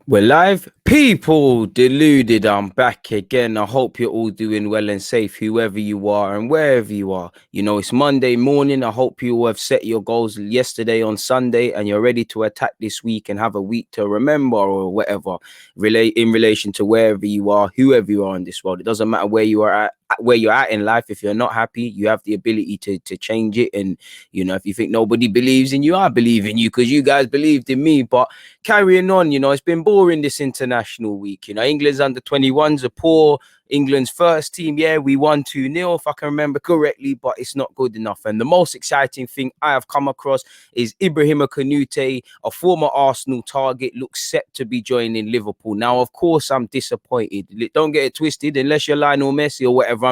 We're live. People deluded. I'm back again. I hope you're all doing well and safe, whoever you are and wherever you are. You know, it's Monday morning. I hope you have set your goals yesterday on Sunday and you're ready to attack this week and have a week to remember or whatever in relation to wherever you are, whoever you are in this world. It doesn't matter where you are at. Where you're at in life, if you're not happy, you have the ability to change it. And you know, if you think nobody believes in you, I believe in you because you guys believed in me. But carrying on, you know, it's been boring this international week. You know, England's under 21s are poor. England's first team, yeah, we won 2-0, if I can remember correctly, but it's not good enough. And the most exciting thing I have come across is Ibrahima Konaté, a former Arsenal target, looks set to be joining Liverpool. Now, of course, I'm disappointed. Don't get it twisted, unless you're Lionel Messi or whatever.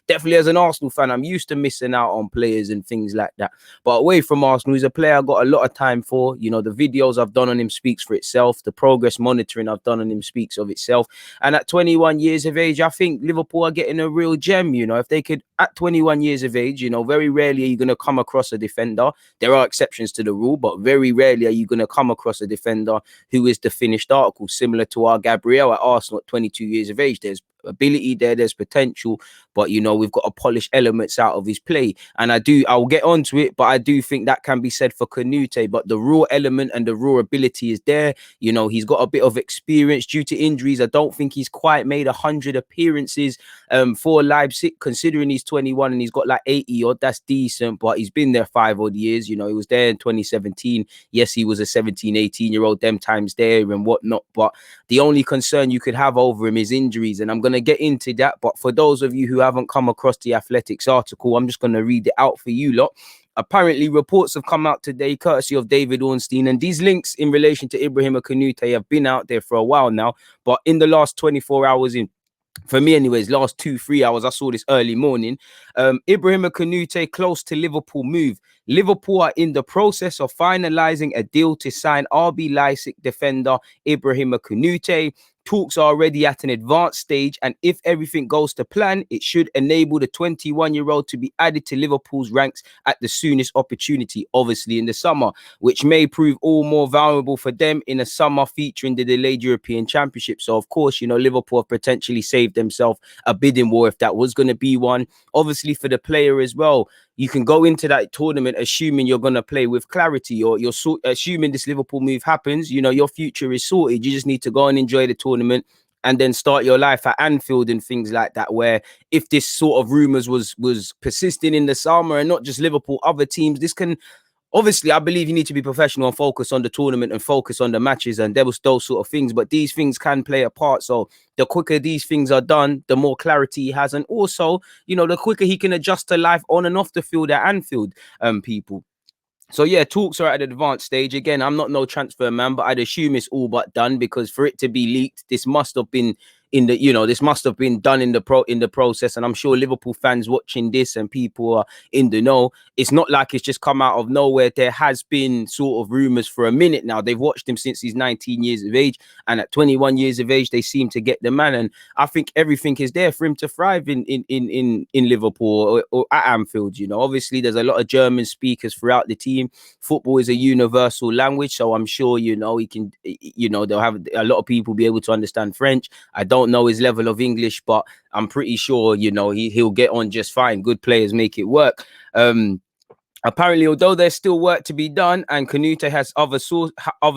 Definitely as an Arsenal fan, I'm used to missing out on players and things like that. But away from Arsenal, he's a player I got a lot of time for. You know, the videos I've done on him speaks for itself. The progress monitoring I've done on him speaks of itself. And at 21 years of age, I think Liverpool are getting a real gem. You know, if they could, at 21 years of age, you know, very rarely are you going to come across a defender. There are exceptions to the rule, but very rarely are you going to come across a defender who is the finished article, similar to our Gabriel at Arsenal at 22 years of age. There's ability there's potential, but you know, we've got to polish elements out of his play. And I'll get onto it, but I do think that can be said for Konate. But the raw element and the raw ability is there. You know, he's got a bit of experience due to injuries. I don't think he's quite made 100 appearances for Leipzig, considering he's 21 and he's got like 80 odd. That's decent, but he's been there 5 odd years. You know, he was there in 2017. Yes, he was a 17-18-year-old, them times there and whatnot, but the only concern you could have over him is injuries, and I'm going to get into that. But for those of you who haven't come across the Athletics article, I'm just going to read it out for you lot. Apparently, reports have come out today, courtesy of David Ornstein, and these links in relation to Ibrahima Konaté have been out there for a while now. But in the last 24 hours, for me anyways, last 2-3 hours, I saw this early morning. Ibrahima Konaté close to Liverpool move. Liverpool are in the process of finalizing a deal to sign RB Leipzig defender Ibrahima Konaté. Talks are already at an advanced stage, and if everything goes to plan, it should enable the 21-year-old to be added to Liverpool's ranks at the soonest opportunity, obviously in the summer, which may prove all more valuable for them in a summer featuring the delayed European Championship. So, of course, you know, Liverpool have potentially saved themselves a bidding war if that was going to be one. Obviously, for the player as well, you can go into that tournament assuming you're going to play with clarity, or you're assuming this Liverpool move happens. You know, your future is sorted. You just need to go and enjoy the tournament and then start your life at Anfield and things like that, where if this sort of rumours was persisting in the summer, and not just Liverpool, other teams, this can... Obviously, I believe you need to be professional and focus on the tournament and focus on the matches, and there was those sort of things. But these things can play a part. So the quicker these things are done, the more clarity he has. And also, you know, the quicker he can adjust to life on and off the field at Anfield, people. So yeah, talks are at an advanced stage. Again, I'm not no transfer man, but I'd assume it's all but done, because for it to be leaked, this must have been this must have been done in the process. And I'm sure Liverpool fans watching this and people are in the know. It's not like it's just come out of nowhere. There has been sort of rumors for a minute now. They've watched him since he's 19 years of age, and at 21 years of age, they seem to get the man. And I think everything is there for him to thrive in Liverpool or at Anfield. You know, obviously there's a lot of German speakers throughout the team. Football is a universal language, so I'm sure, you know, he can, you know, they'll have a lot of people be able to understand French. I don't know his level of English, but I'm pretty sure, you know, he'll get on just fine. Good players make it work. Apparently, although there's still work to be done and Konate has other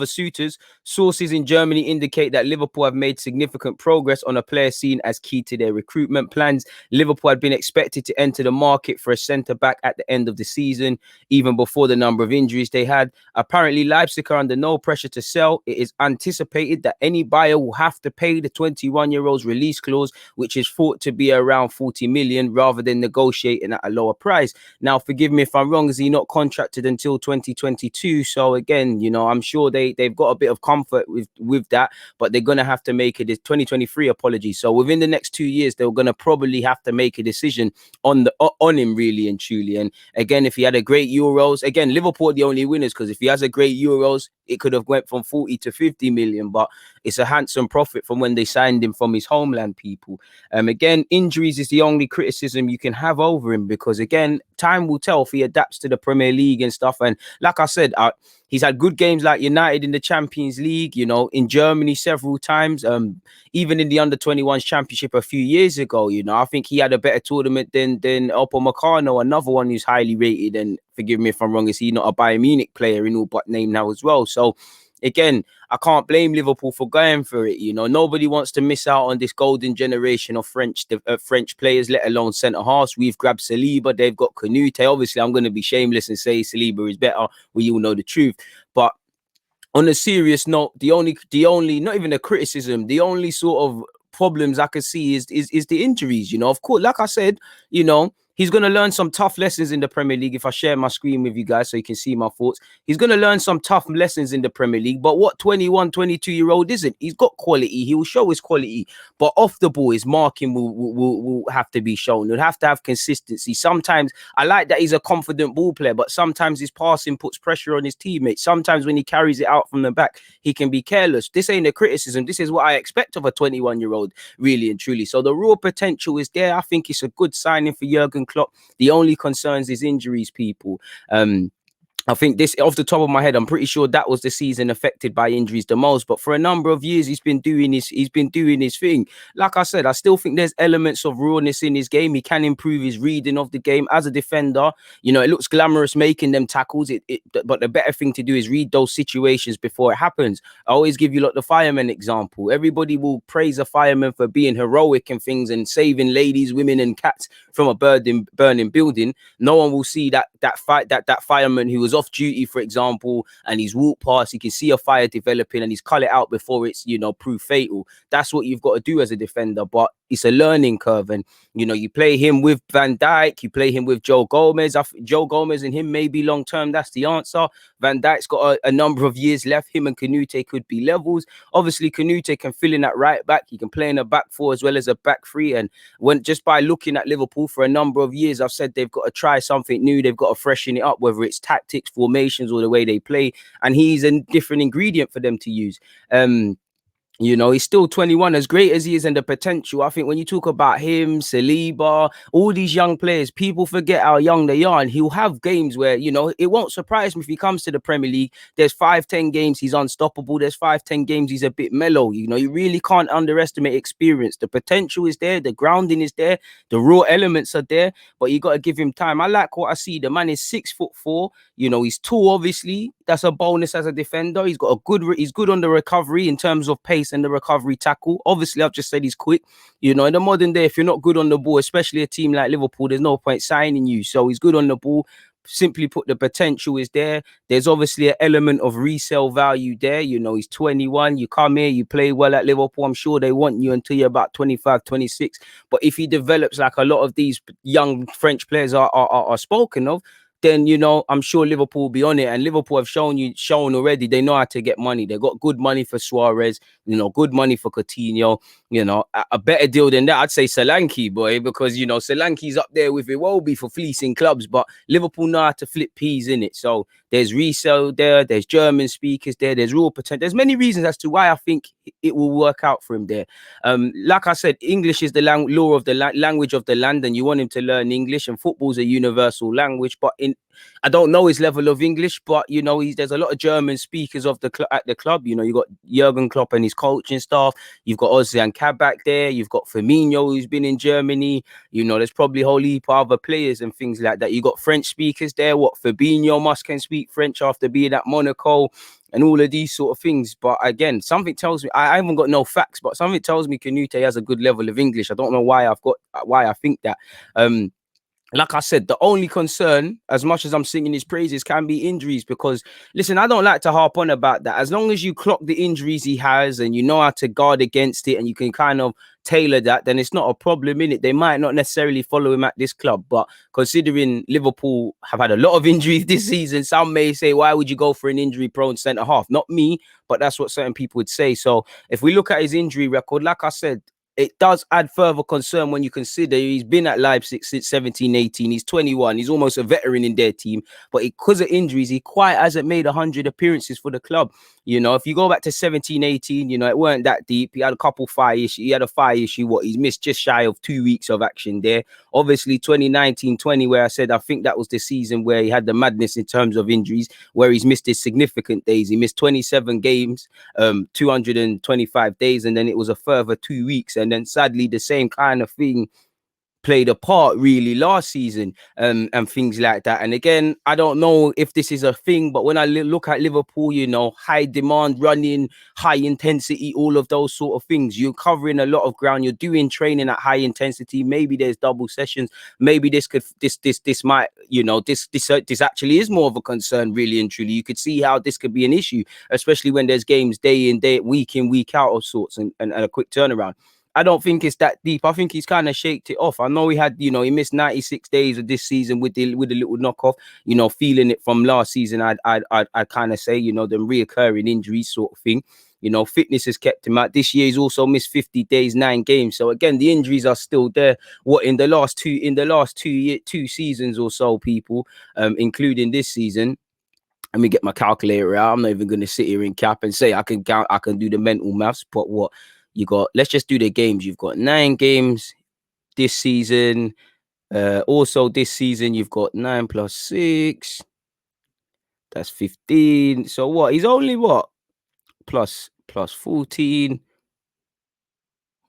suitors, sources in Germany indicate that Liverpool have made significant progress on a player seen as key to their recruitment plans. Liverpool had been expected to enter the market for a centre-back at the end of the season, even before the number of injuries they had. Apparently, Leipzig are under no pressure to sell. It is anticipated that any buyer will have to pay the 21-year-old's release clause, which is thought to be around 40 million, rather than negotiating at a lower price. Now, forgive me if I'm wrong, is he not contracted until 2022? So again, you know, I'm sure they've got a bit of comfort with that, but they're going to have to make it 2023, apologies. So within the next 2 years, they're going to probably have to make a decision on him, really and truly. And again, if he had a great Euros, again, Liverpool are the only winners, because if he has a great Euros, it could have went from 40 to 50 million, but it's a handsome profit from when they signed him from his homeland, people. Again, injuries is the only criticism you can have over him, because again, time will tell if he adapts to the Premier League and stuff. And like I said, he's had good games like United in the Champions League, you know, in Germany several times, even in the under-21s championship a few years ago. You know, I think he had a better tournament than Upamecano, another one who's highly rated. And forgive me if I'm wrong, is he not a Bayern Munich player in all but name now as well? So again, I can't blame Liverpool for going for it. You know, nobody wants to miss out on this golden generation of French players, let alone centre halves. We've grabbed Saliba, they've got Konate. Obviously, I'm going to be shameless and say Saliba is better. We all know the truth. But on a serious note, the only not even a criticism, the only sort of problems I can see is the injuries. You know, of course, like I said, you know, he's going to learn some tough lessons in the Premier League. If I share my screen with you guys so you can see my thoughts, he's going to learn some tough lessons in the Premier League. But what 21, 22-year-old isn't? He's got quality. He will show his quality. But off the ball, his marking will have to be shown. He'll have to have consistency. Sometimes I like that he's a confident ball player, but sometimes his passing puts pressure on his teammates. Sometimes when he carries it out from the back, he can be careless. This ain't a criticism. This is what I expect of a 21-year-old, really and truly. So the raw potential is there. I think it's a good signing for Jurgen Klopp. The only concerns is injuries, people. I think this, off the top of my head, I'm pretty sure that was the season affected by injuries the most. But for a number of years, he's been doing his thing. Like I said, I still think there's elements of rawness in his game. He can improve his reading of the game as a defender. You know, it looks glamorous making them tackles. But the better thing to do is read those situations before it happens. I always give you like the fireman example. Everybody will praise a fireman for being heroic and things and saving ladies, women, and cats from a burning building. No one will see that fireman who was off duty, for example, and he's walked past, he can see a fire developing and he's cut it out before it's, you know, proved fatal. That's what you've got to do as a defender. But it's a learning curve. And, you know, you play him with Van Dijk, you play him with Joe Gomez. Joe Gomez and him may be long term. That's the answer. Van Dijk's got a number of years left. Him and Konate could be levels. Obviously, Konate can fill in that right back. He can play in a back four as well as a back three. And when just by looking at Liverpool for a number of years, I've said they've got to try something new. They've got to freshen it up, whether it's tactics, formations, or the way they play. And he's a different ingredient for them to use. You know, he's still 21, as great as he is, and the potential. I think when you talk about him, Saliba, all these young players, people forget how young they are. And he'll have games where, you know, it won't surprise me if he comes to the Premier League. There's 5-10 games he's unstoppable. There's 5-10 games he's a bit mellow. You know, you really can't underestimate experience. The potential is there. The grounding is there. The raw elements are there. But you got to give him time. I like what I see. The man is 6'4". You know, he's tall, obviously. That's a bonus as a defender. He's good on the recovery in terms of pace and the recovery tackle. Obviously, I've just said he's quick. You know, in the modern day, if you're not good on the ball, especially a team like Liverpool, there's no point signing you. So he's good on the ball. Simply put, the potential is there. There's obviously an element of resale value there. You know, he's 21. You come here, you play well at Liverpool. I'm sure they want you until you're about 25, 26. But if he develops like a lot of these young French players are spoken of, then, you know, I'm sure Liverpool will be on it. And Liverpool have shown already they know how to get money. They got good money for Suarez, you know, good money for Coutinho. You know, a better deal than that, I'd say Solanke, boy, because, you know, Solanke's up there with Iwobi for fleecing clubs, but Liverpool know how to flip peas in it. So there's resale there, there's German speakers there, there's real potential. There's many reasons as to why I think it will work out for him there. Like I said, English is the law of the language of the land, and you want him to learn English, and football's a universal language. But I don't know his level of English, but, you know, there's a lot of German speakers at the club. You know, you got Jurgen Klopp and his coaching staff. You've got Ozan Kabak there. You've got Firmino, who's been in Germany. You know, there's probably a whole heap of other players and things like that. You got French speakers there. Fabinho can speak French after being at Monaco and all of these sort of things. But again, something tells me, I haven't got no facts, but something tells me Konate has a good level of English. I don't know why I think that. Like I said, the only concern, as much as I'm singing his praises, can be injuries. Because, listen, I don't like to harp on about that. As long as you clock the injuries he has and you know how to guard against it and you can kind of tailor that, then it's not a problem in it. They might not necessarily follow him at this club. But considering Liverpool have had a lot of injuries this season, some may say, why would you go for an injury-prone centre-half? Not me, but that's what certain people would say. So if we look at his injury record, like I said, it does add further concern when you consider he's been at Leipzig since 17, 18. He's 21. He's almost a veteran in their team. But because of injuries, he quite hasn't made 100 appearances for the club. You know, if you go back to 17, 18, you know, it weren't that deep. He had a couple fire issue. He had a fire issue. What, he's missed just shy of 2 weeks of action there. Obviously, 2019-20, where I said I think that was the season where he had the madness in terms of injuries, where he's missed his significant days. He missed 27 games, 225 days, and then it was a further 2 weeks. And then sadly, the same kind of thing played a part really last season, and things like that. And again, I don't know if this is a thing, but when I look at Liverpool, you know, high demand running, high intensity, all of those sort of things, you're covering a lot of ground, you're doing training at high intensity. Maybe there's double sessions. Maybe this might, you know, this actually is more of a concern, really and truly. You could see how this could be an issue, especially when there's games day in, week in, week out of sorts, and a quick turnaround. I don't think it's that deep. I think he's kind of shaked it off. I know he had, you know, he missed 96 days of this season with the little knockoff, you know, feeling it from last season. I'd kind of say, you know, the reoccurring injuries sort of thing. You know, fitness has kept him out. This year he's also missed 50 days, 9 games. So again, the injuries are still there. What, in the last two seasons or so, people, including this season. Let me get my calculator out. I'm not even going to sit here in cap and say I can count, I can do the mental maths. But what you got, let's just do the games. You've got 9 games this season. Also this season, you've got 9 plus 6. That's 15. So what? He's only what? Plus 14.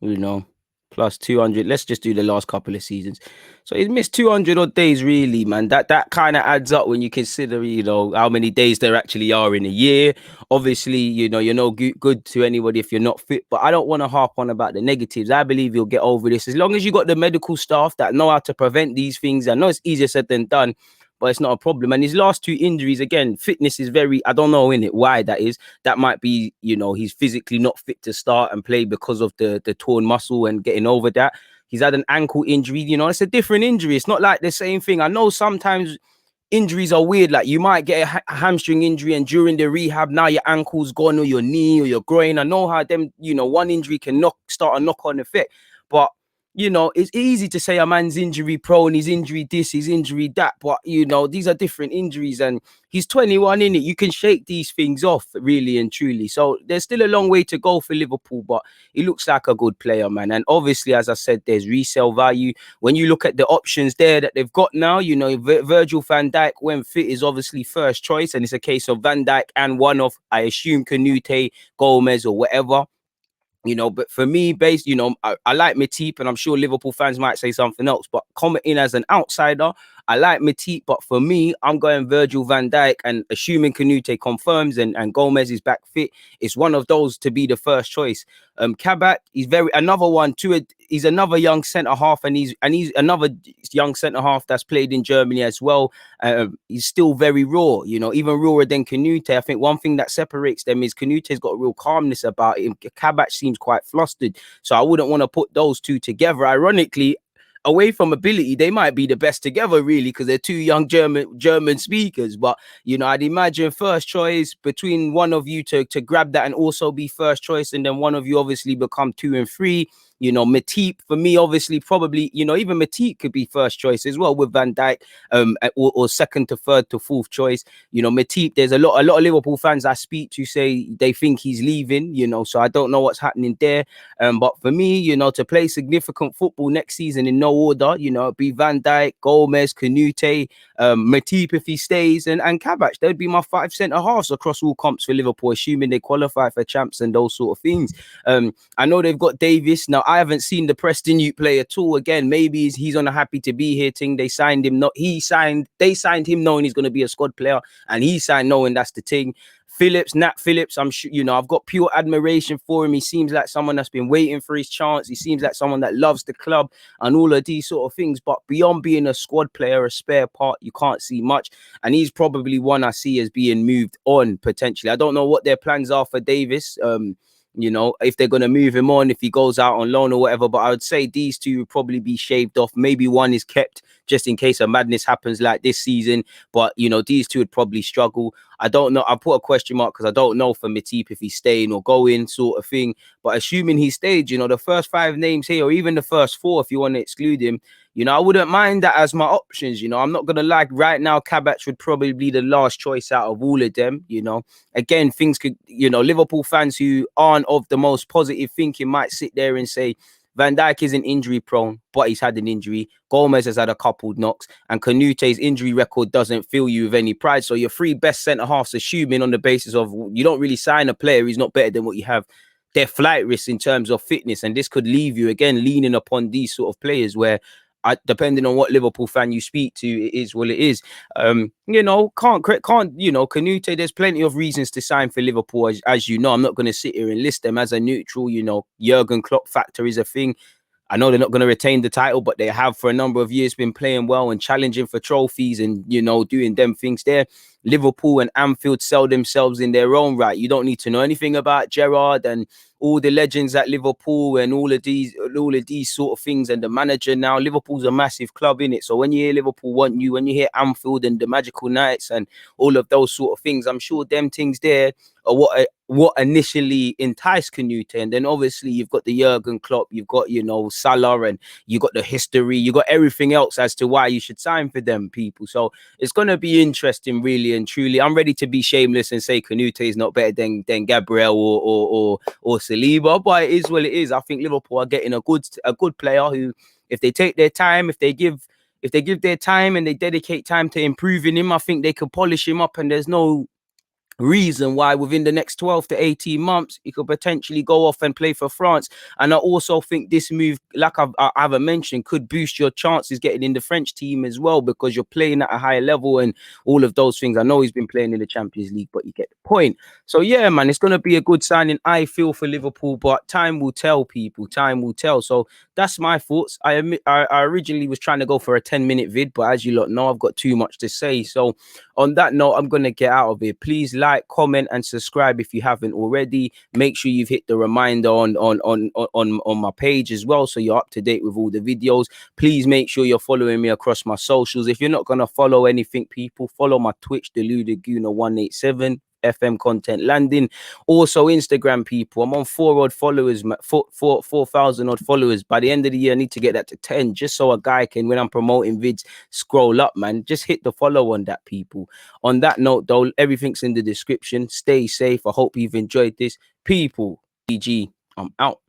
You know, plus 200. Let's just do the last couple of seasons. So he's missed 200 odd days, really, man. That kind of adds up when you consider, you know, how many days there actually are in a year. Obviously, you know, you're no good to anybody if you're not fit. But I don't want to harp on about the negatives. I believe you'll get over this as long as you got the medical staff that know how to prevent these things. I know it's easier said than done, but it's not a problem. And his last 2 injuries, again, fitness is very, I don't know in it why that is. That might be, you know, he's physically not fit to start and play because of the torn muscle and getting over that. He's had an ankle injury, you know, it's a different injury. It's not like the same thing. I know sometimes injuries are weird. Like you might get a hamstring injury and during the rehab, now your ankle's gone or your knee or your groin. I know how them, you know, one injury can start a knock-on effect. But you know, it's easy to say a man's injury prone, he's injury this, he's injury that. But, you know, these are different injuries and he's 21 in it. You can shake these things off, really and truly. So there's still a long way to go for Liverpool, but he looks like a good player, man. And obviously, as I said, there's resale value. When you look at the options there that they've got now, you know, Virgil van Dijk, when fit, is obviously first choice. And it's a case of Van Dijk and one of, I assume, Konate, Gomez or whatever. You know, but for me, based, you know, I like Matip, and I'm sure Liverpool fans might say something else, but coming in as an outsider, I like Matip, but for me, I'm going Virgil van Dijk, and assuming Konate confirms and Gomez is back fit, it's one of those to be the first choice. Kabak, he's another one too. He's another young centre half, and he's another young centre half that's played in Germany as well. He's still very raw, you know, even rawer than Konate. I think one thing that separates them is Konate's got a real calmness about him. Kabak seems quite flustered, so I wouldn't want to put those two together. Ironically, away from ability, they might be the best together, really, because they're 2 young German speakers. But, you know, I'd imagine first choice between one of you to grab that and also be first choice, and then one of you obviously become 2 and 3. You know, Matip, for me, obviously, probably, you know, even Matip could be first choice as well with Van Dijk, or second to third to fourth choice. You know, Matip, there's a lot of Liverpool fans I speak to say they think he's leaving, you know, so I don't know what's happening there. But for me, you know, to play significant football next season in no order, you know, it'd be Van Dijk, Gomez, Konate, Matip if he stays, and Kabak. They'd be my 5 centre halves across all comps for Liverpool, assuming they qualify for champs and those sort of things. I know they've got Davis. Now, I haven't seen the Preston Youth play at all. Again, maybe he's on a happy to be here thing. They signed him. They signed him knowing he's going to be a squad player, and he signed knowing that's the thing. Nat Phillips, I'm sure, you know, I've got pure admiration for him. He seems like someone that's been waiting for his chance. He seems like someone that loves the club and all of these sort of things. But beyond being a squad player, a spare part, you can't see much. And he's probably one I see as being moved on potentially. I don't know what their plans are for Davis. You know, if they're going to move him on, if he goes out on loan or whatever. But I would say these two would probably be shaved off. Maybe one is kept just in case a madness happens like this season. But, you know, these two would probably struggle. I don't know. I put a question mark because I don't know for Matip if he's staying or going, sort of thing. But assuming he stayed, you know, the first 5 names here, or even the first 4, if you want to exclude him, you know, I wouldn't mind that as my options. You know, I'm not going to lie. Right now, Kabach would probably be the last choice out of all of them. You know, again, things could, you know, Liverpool fans who aren't of the most positive thinking might sit there and say, Van Dijk isn't injury prone, but he's had an injury. Gomez has had a couple knocks, and Konate's injury record doesn't fill you with any pride. So your 3 best centre halves, assuming on the basis of you don't really sign a player who's not better than what you have, they're flight risks in terms of fitness, and this could leave you again leaning upon these sort of players where, depending on what Liverpool fan you speak to, it is what it is. You know, can't you know, Konate, there's plenty of reasons to sign for Liverpool, as you know. I'm not going to sit here and list them as a neutral. You know, Jurgen Klopp factor is a thing. I know they're not going to retain the title, but they have for a number of years been playing well and challenging for trophies and, you know, doing them things there. Liverpool and Anfield sell themselves in their own right. You don't need to know anything about Gerrard and all the legends at Liverpool and all of these sort of things, and the manager now. Liverpool's a massive club, in it. So when you hear Liverpool want you, when you hear Anfield and the magical nights and all of those sort of things, I'm sure them things there are what initially enticed Konate. And then obviously you've got the Jurgen Klopp, you've got, you know, Salah, and you got the history, you got everything else as to why you should sign for them people. So it's going to be interesting, really and truly. I'm ready to be shameless and say Konate is not better than Gabriel or Saliba, but it is what it is. I think Liverpool are getting a good player who, if they take their time, if they give their time and they dedicate time to improving him, I think they could polish him up, and there's no reason why within the next 12 to 18 months he could potentially go off and play for France. And I also think this move, like I've mentioned, could boost your chances getting in the French team as well, because you're playing at a higher level and all of those things. I know he's been playing in the Champions League, but you get the point. So yeah, man, it's going to be a good signing, I feel, for Liverpool, but time will tell, people. Time will tell. So that's my thoughts. I originally was trying to go for a 10-minute vid, but as you lot know, I've got too much to say. So on that note, I'm going to get out of here. Please like, comment, and subscribe if you haven't already. Make sure you've hit the reminder on my page as well, so you're up to date with all the videos. Please make sure you're following me across my socials. If you're not going to follow anything, people, follow my Twitch, Deludaguna187. FM content landing. Also Instagram, people, I'm on 4,000 odd followers. By the end of the year, I need to get that to 10, just so a guy can, when I'm promoting vids, scroll up, man. Just hit the follow on that, people. On that note, though, everything's in the description. Stay safe. I hope you've enjoyed this, people. GG, I'm out.